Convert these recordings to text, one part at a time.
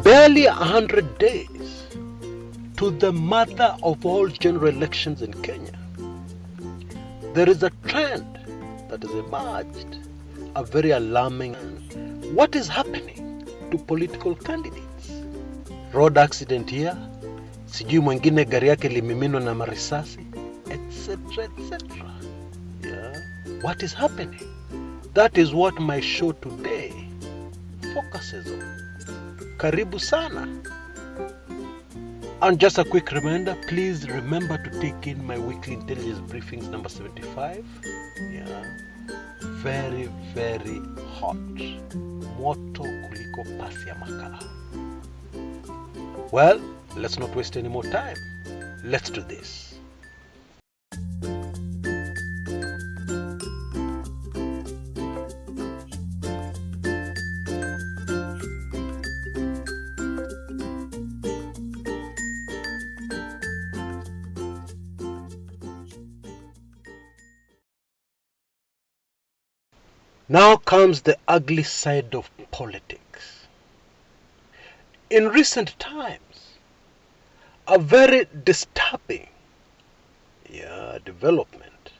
Barely 100 days to the mother of all general elections in Kenya, there is a trend that has emerged, a very alarming. What is happening to political candidates? Road accident here, sijui mwingine gari yake limiminwa na marisasi, etc, etc. Yeah. What is happening? That is what my show today focuses on. Karibu sana. And just a quick reminder, please remember to take in my Weekly Intelligence Briefings number 75. Yeah. Very, very hot. Moto kuliko pasi ya makaa. Well, let's not waste any more time. Let's do this. Now comes the ugly side of politics. In recent times, a very disturbing development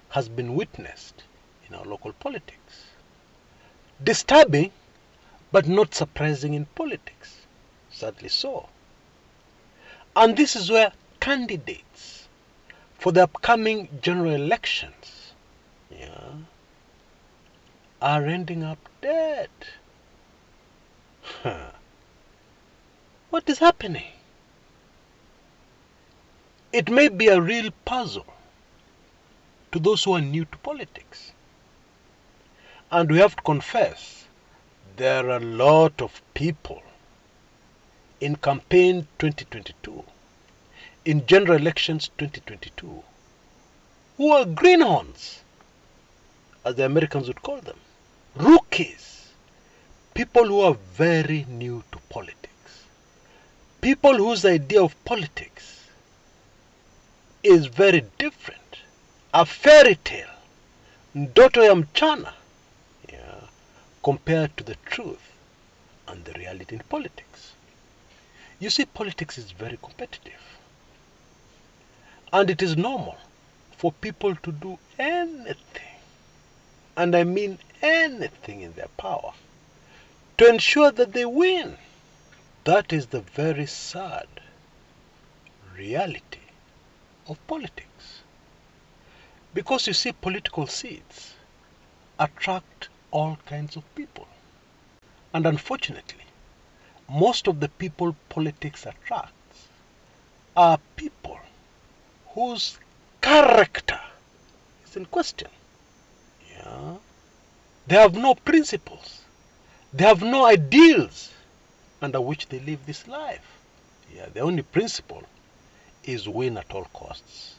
has been witnessed in our local politics. Disturbing, but not surprising in politics. Sadly so. And this is where candidates for the upcoming general elections are ending up dead. What is happening? It may be a real puzzle to those who are new to politics. And we have to confess, there are a lot of people in campaign 2022, in general elections 2022, who are greenhorns, as the Americans would call them. Rookies, people who are very new to politics, people whose idea of politics is very different, a fairy tale, ndoto ya mchana, compared to the truth and the reality in politics. You see, politics is very competitive, and it is normal for people to do anything, and I mean anything in their power, to ensure that they win. That is the very sad reality of politics. Because you see, political seats attract all kinds of people. And unfortunately, most of the people politics attracts are people whose character is in question. They have no principles. They have no ideals under which they live this life. The only principle is win at all costs.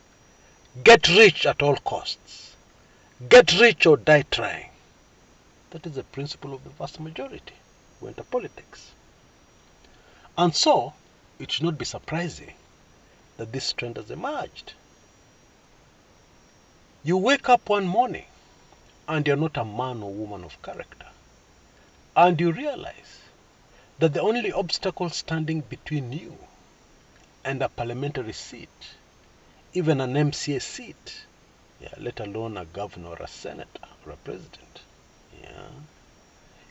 Get rich at all costs. Get rich or die trying. That is the principle of the vast majority who enter politics. And so, it should not be surprising that this trend has emerged. You wake up one morning and you're not a man or woman of character. And you realize that the only obstacle standing between you and a parliamentary seat, even an MCA seat, let alone a governor or a senator or a president,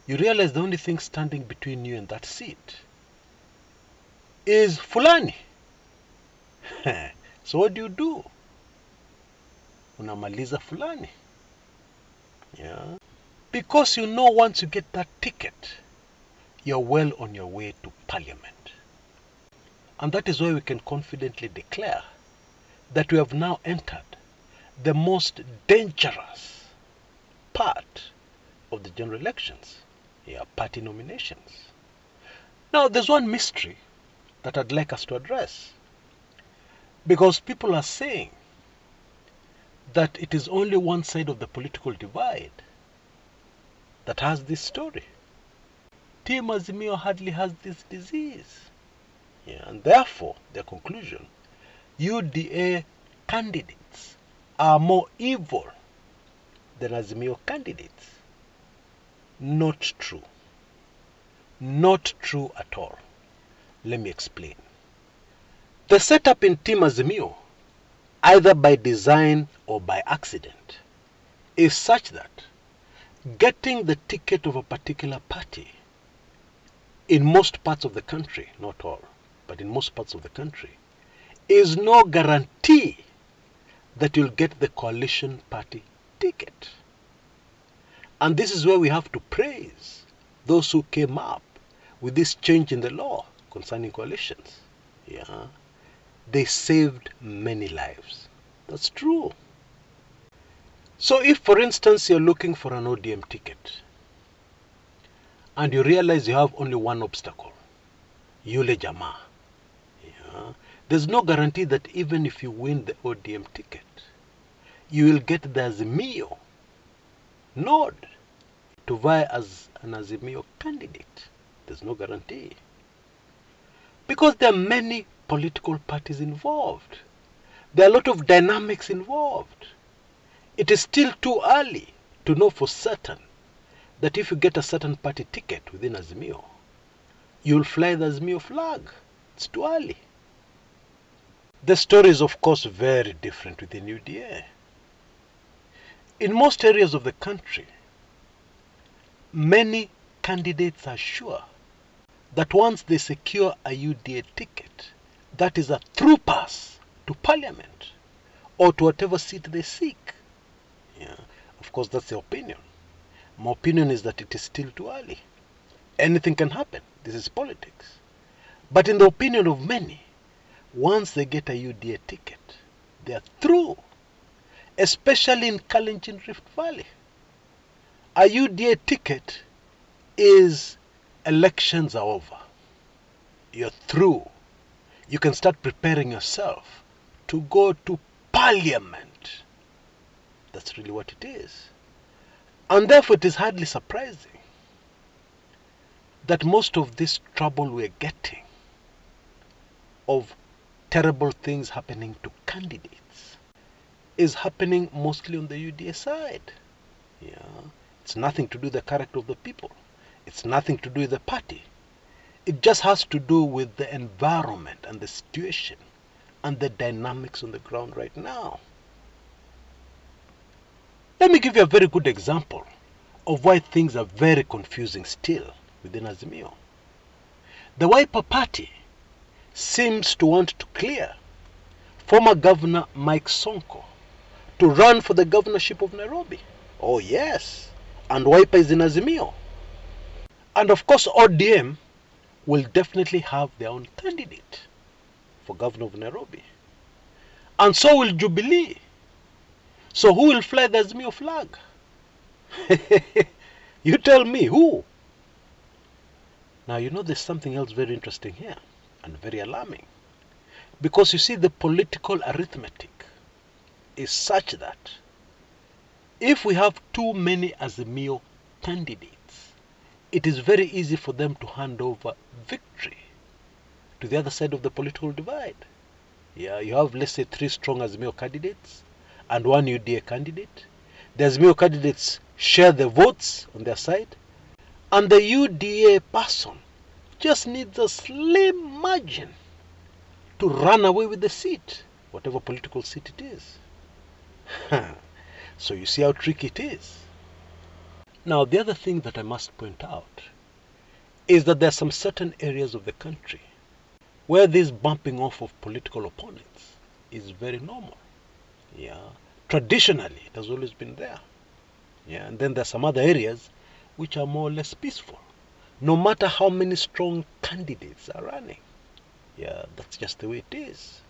you realize the only thing standing between you and that seat is fulani. So what do? Unamaliza fulani. Because you know once you get that ticket, you're well on your way to parliament. And that is why we can confidently declare that we have now entered the most dangerous part of the general elections, party nominations. Now, there's one mystery that I'd like us to address, because people are saying that it is only one side of the political divide that has this story. Team Azimio hardly has this disease. And therefore, their conclusion, UDA candidates are more evil than Azimio candidates. Not true. Not true at all. Let me explain. The setup in Team Azimio, either by design or by accident, is such that getting the ticket of a particular party in most parts of the country, not all, but in most parts of the country, is no guarantee that you'll get the coalition party ticket. And this is where we have to praise those who came up with this change in the law concerning coalitions. Yeah. They saved many lives. That's true. So if, for instance, you're looking for an ODM ticket and you realize you have only one obstacle, Yule Jamaa, yeah, there's no guarantee that even if you win the ODM ticket, you will get the Azimio nod to vie as an Azimio candidate. There's no guarantee. Because there are many political parties involved. There are a lot of dynamics involved. It is still too early to know for certain that if you get a certain party ticket within Azimio, you'll fly the Azimio flag. It's too early. The story is, of course, very different within UDA. In most areas of the country, many candidates are sure that once they secure a UDA ticket, that is a through pass to parliament or to whatever seat they seek. Yeah. Of course, that's their opinion. My opinion is that it is still too early. Anything can happen. This is politics. But in the opinion of many, once they get a UDA ticket, they are through. Especially in Kalenjin Rift Valley. A UDA ticket is elections are over. You're through. You can start preparing yourself to go to parliament. That's really what it is. And therefore it is hardly surprising that most of this trouble we're getting of terrible things happening to candidates is happening mostly on the UDA side. Yeah. It's nothing to do with the character of the people. It's nothing to do with the party. It just has to do with the environment and the situation and the dynamics on the ground right now. Let me give you a very good example of why things are very confusing still within Azimio. The Wiper Party seems to want to clear former Governor Mike Sonko to run for the governorship of Nairobi. Oh yes, and Wiper is in Azimio. And of course ODM will definitely have their own candidate for governor of Nairobi. And so will Jubilee. So who will fly the Azimio flag? You tell me, who? Now you know there's something else very interesting here and very alarming. Because you see, the political arithmetic is such that if we have too many Azimio candidates, it is very easy for them to hand over victory to the other side of the political divide. Yeah, you have, let's say, 3 strong Azimio candidates and 1 UDA candidate. The Azimio candidates share the votes on their side, and the UDA person just needs a slim margin to run away with the seat, whatever political seat it is. So you see how tricky it is. Now, the other thing that I must point out is that there are some certain areas of the country where this bumping off of political opponents is very normal. Yeah. Traditionally, it has always been there. Yeah. And then there are some other areas which are more or less peaceful, no matter how many strong candidates are running. Yeah, that's just the way it is.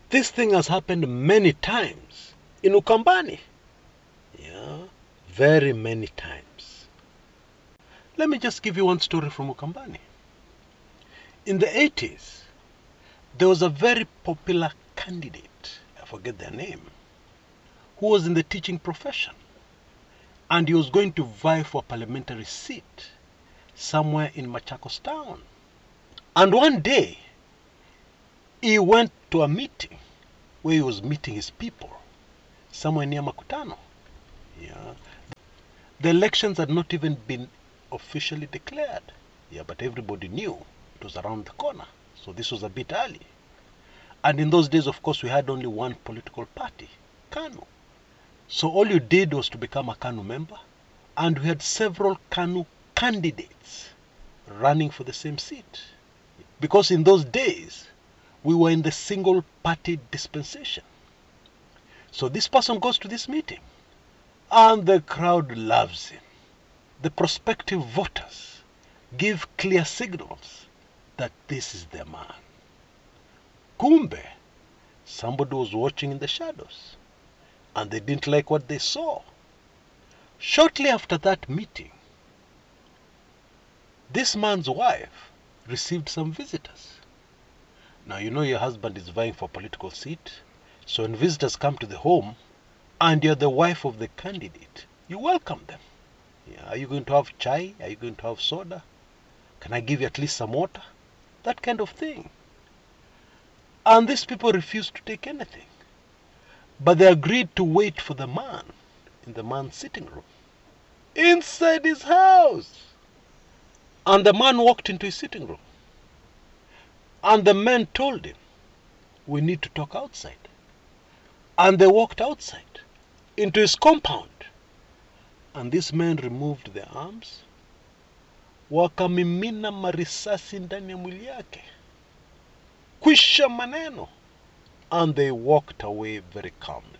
This thing has happened many times in Ukambani. Yeah, very many times. Let me just give you one story from Ukambani. In the 80s, there was a very popular candidate, I forget their name, who was in the teaching profession. And he was going to vie for a parliamentary seat somewhere in Machakos town. And one day, he went to a meeting where he was meeting his people, somewhere near Makutano. Yeah. The elections had not even been officially declared. Yeah, but everybody knew it was around the corner. So this was a bit early. And in those days, of course, we had only one political party, KANU. So all you did was to become a KANU member. And we had several KANU candidates running for the same seat. Because in those days, we were in the single party dispensation. So this person goes to this meeting. And the crowd loves him. The prospective voters give clear signals that this is the man. Kumbe, somebody was watching in the shadows, and they didn't like what they saw. Shortly after that meeting, this man's wife received some visitors. Now, you know your husband is vying for a political seat, so when visitors come to the home, and you're the wife of the candidate, you welcome them. Yeah, are you going to have chai? Are you going to have soda? Can I give you at least some water? That kind of thing. And these people refused to take anything. But they agreed to wait for the man in the man's sitting room, inside his house. And the man walked into his sitting room. And the man told him, we need to talk outside. And they walked outside into his compound. And this man removed their arms, wakamimina marisasi ndani ya mwili yake, kwisha maneno, and they walked away very calmly.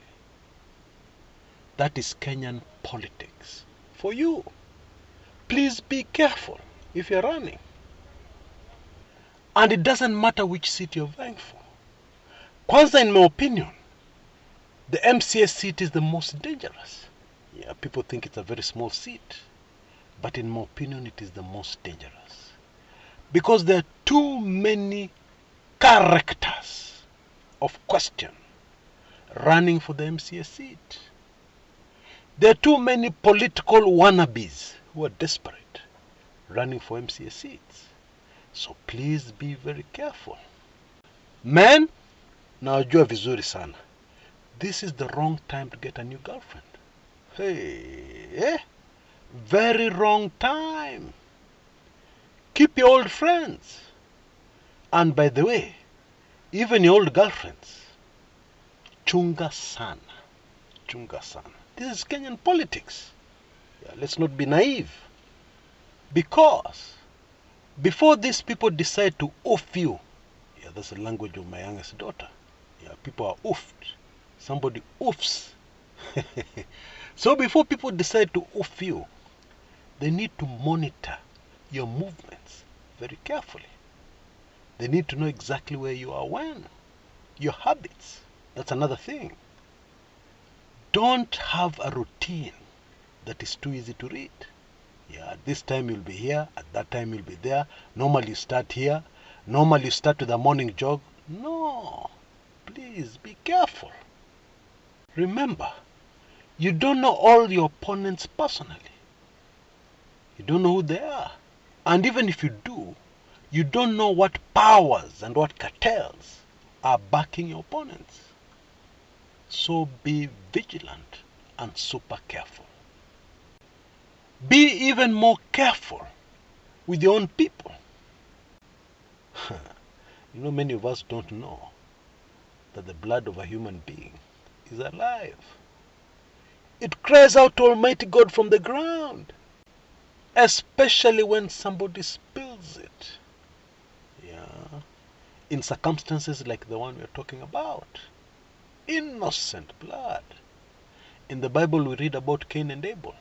That is Kenyan politics for you. Please be careful if you're running. And it doesn't matter which seat you're vying for. Kwanza, in my opinion, the MCA seat is the most dangerous. Yeah, people think it's a very small seat, but in my opinion, it is the most dangerous. Because there are too many characters of question running for the MCA seat. There are too many political wannabes who are desperate running for MCA seats. So please be very careful. Men, najua vizuri sana. This is the wrong time to get a new girlfriend. Hey, very wrong time. Keep your old friends. And by the way, even your old girlfriends, chunga sana. Chunga sana. This is Kenyan politics. Yeah, let's not be naive. Because before these people decide to oof you, yeah, that's the language of my youngest daughter. Yeah, people are oofed. Somebody oofs. So before people decide to oof you, they need to monitor your movements very carefully. They need to know exactly where you are when. Your habits. That's another thing. Don't have a routine that is too easy to read. Yeah, at this time you'll be here, at that time you'll be there. Normally you start here. Normally you start with a morning jog. No. Please be careful. Remember, you don't know all your opponents personally. You don't know who they are. And even if you do, you don't know what powers and what cartels are backing your opponents. So be vigilant and super careful. Be even more careful with your own people. You know, many of us don't know that the blood of a human being is alive. It cries out to Almighty God from the ground, especially when somebody spills it. Yeah, in circumstances like the one we're talking about. Innocent blood. In the Bible we read about Cain and Abel.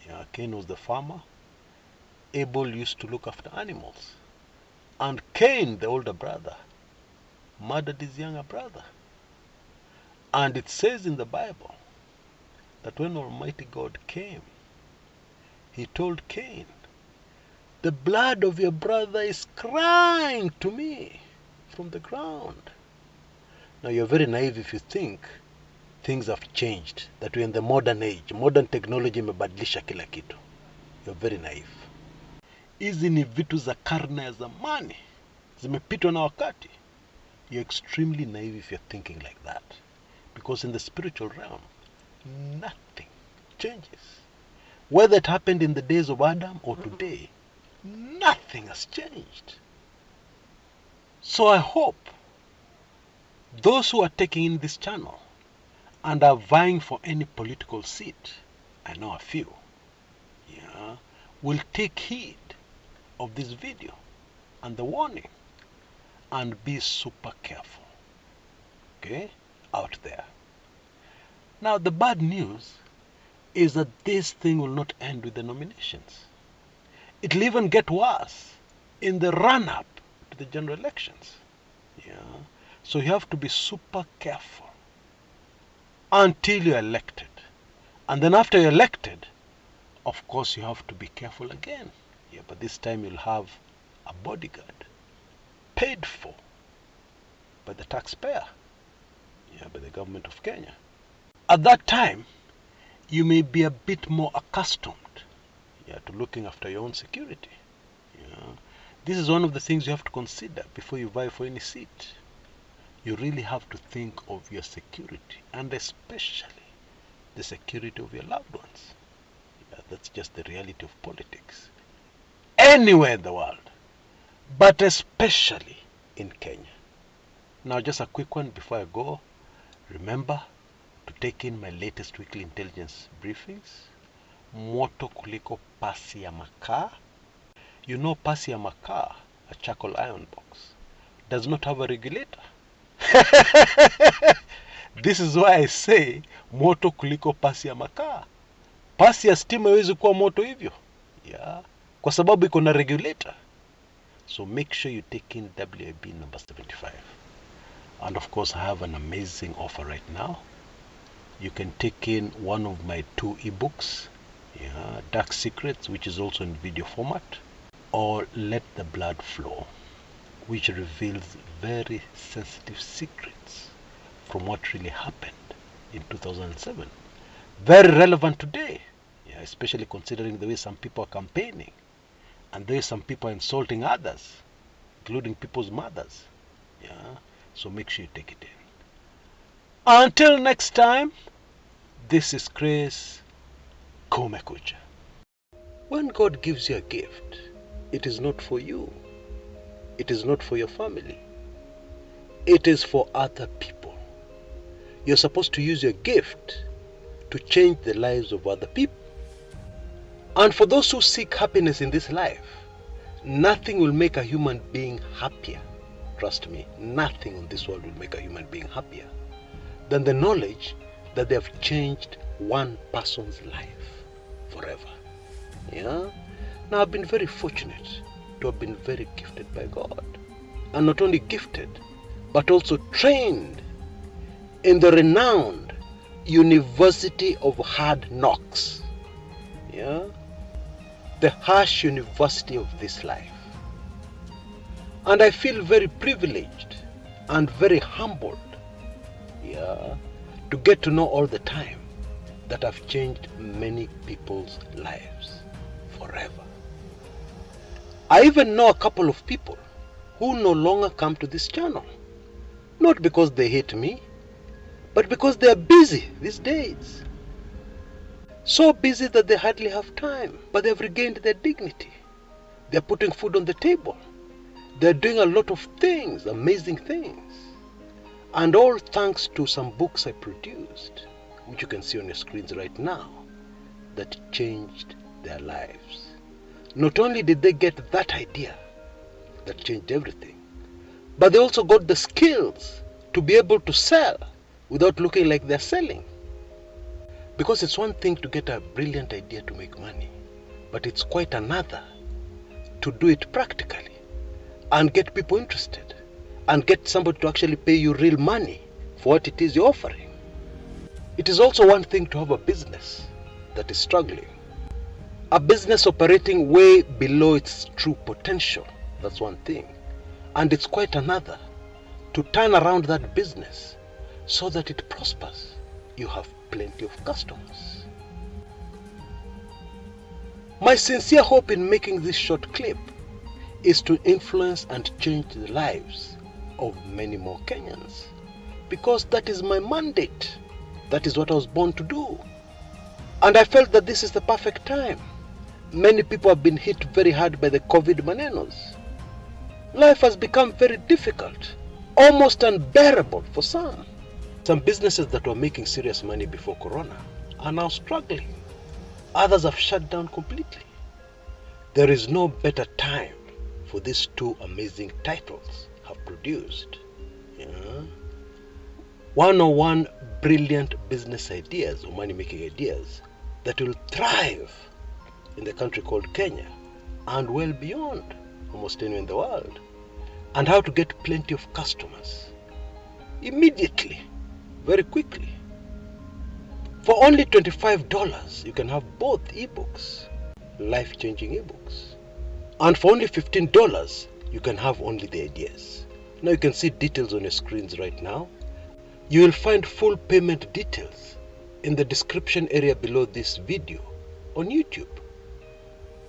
Yeah, Cain was the farmer. Abel used to look after animals. And Cain, the older brother, murdered his younger brother. And it says in the Bible that when Almighty God came, he told Cain, the blood of your brother is crying to me from the ground. Now you're very naive if you think things have changed, that we're in the modern age. Modern technology imebadilisha kila kitu. You're very naive. Hizi ni vitu za karne ya zamani, zimepitwa na wakati. You're extremely naive if you're thinking like that. Because in the spiritual realm, nothing changes. Whether it happened in the days of Adam or today, Nothing has changed. So I hope those who are taking in this channel and are vying for any political seat, I know a few, will take heed of this video and the warning and be super careful, okay, out there. Now the bad news is that this thing will not end with the nominations. It'll even get worse in the run-up to the general elections. So you have to be super careful until you're elected. And then after you're elected, of course you have to be careful again. But this time you'll have a bodyguard paid for by the taxpayer, by the government of Kenya. At that time, you may be a bit more accustomed to looking after your own security. This is one of the things you have to consider before you vie for any seat. You really have to think of your security, and especially the security of your loved ones. That's just the reality of politics. Anywhere in the world, but especially in Kenya. Now just a quick one before I go. Remember to take in my latest weekly intelligence briefings. Moto kuliko pasi ya makaa. You know pasi ya makaa, a charcoal iron box, does not have a regulator. This is why I say moto kuliko pasi ya makaa. Pasi ya stima haiwezi kuwa moto hivyo. Kwa sababu iko na regulator. So make sure you take in WIB number 75. And of course I have an amazing offer right now. You can take in one of my 2 ebooks, Dark Secrets, which is also in video format, or Let the Blood Flow, which reveals very sensitive secrets from what really happened in 2007. Very relevant today, especially considering the way some people are campaigning and the way some people are insulting others, including people's mothers. So make sure you take it in. Until next time, this is Chris Kumekucha. When God gives you a gift, it is not for you. It is not for your family. It is for other people. You're supposed to use your gift to change the lives of other people. And for those who seek happiness in this life, nothing will make a human being happier. Trust me, nothing on this world will make a human being happier than the knowledge that they have changed one person's life forever. Now I've been very fortunate to have been very gifted by God. And not only gifted, but also trained in the renowned University of Hard Knocks. The harsh university of this life. And I feel very privileged and very humbled to get to know all the time that I've changed many people's lives forever. I even know a couple of people who no longer come to this channel, not because they hate me, but because they are busy these days. So busy that they hardly have time, but they have regained their dignity. They are putting food on the table. They are doing a lot of things, amazing things. And all thanks to some books I produced, which you can see on your screens right now, that changed their lives. Not only did they get that idea that changed everything, but they also got the skills to be able to sell without looking like they're selling. Because it's one thing to get a brilliant idea to make money, but it's quite another to do it practically and get people interested and get somebody to actually pay you real money for what it is you're offering. It is also one thing to have a business that is struggling, a business operating way below its true potential. That's one thing. And it's quite another to turn around that business so that it prospers. You have plenty of customers. My sincere hope in making this short clip is to influence and change the lives of many more Kenyans, because that is my mandate. That is what I was born to do. And I felt that this is the perfect time Many people have been hit very hard by the COVID manenos. Life has become very difficult, almost unbearable for some. Some businesses that were making serious money before Corona are now struggling. Others have shut down completely. There is no better time for these two amazing titles have produced. 101 brilliant business ideas or money-making ideas that will thrive in the country called Kenya and well beyond, almost anywhere in the world. And how to get plenty of customers immediately, very quickly. For only $25, you can have both ebooks, life-changing ebooks. And for only $15, you can have only the ideas. Now you can see details on your screens right now. You will find full payment details in the description area below this video on YouTube.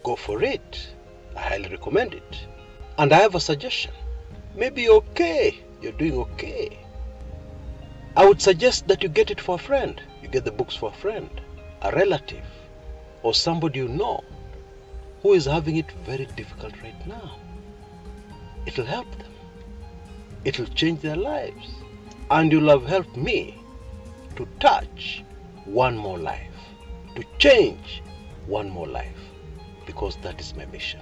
Go for it. I highly recommend it. And I have a suggestion. Maybe you're okay. You're doing okay. I would suggest that you get it for a friend. You get the books for a friend, a relative, or somebody you know who is having it very difficult right now. It'll help them. It'll change their lives. And you'll have helped me to touch one more life, to change one more life, because that is my mission.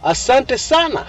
Asante sana.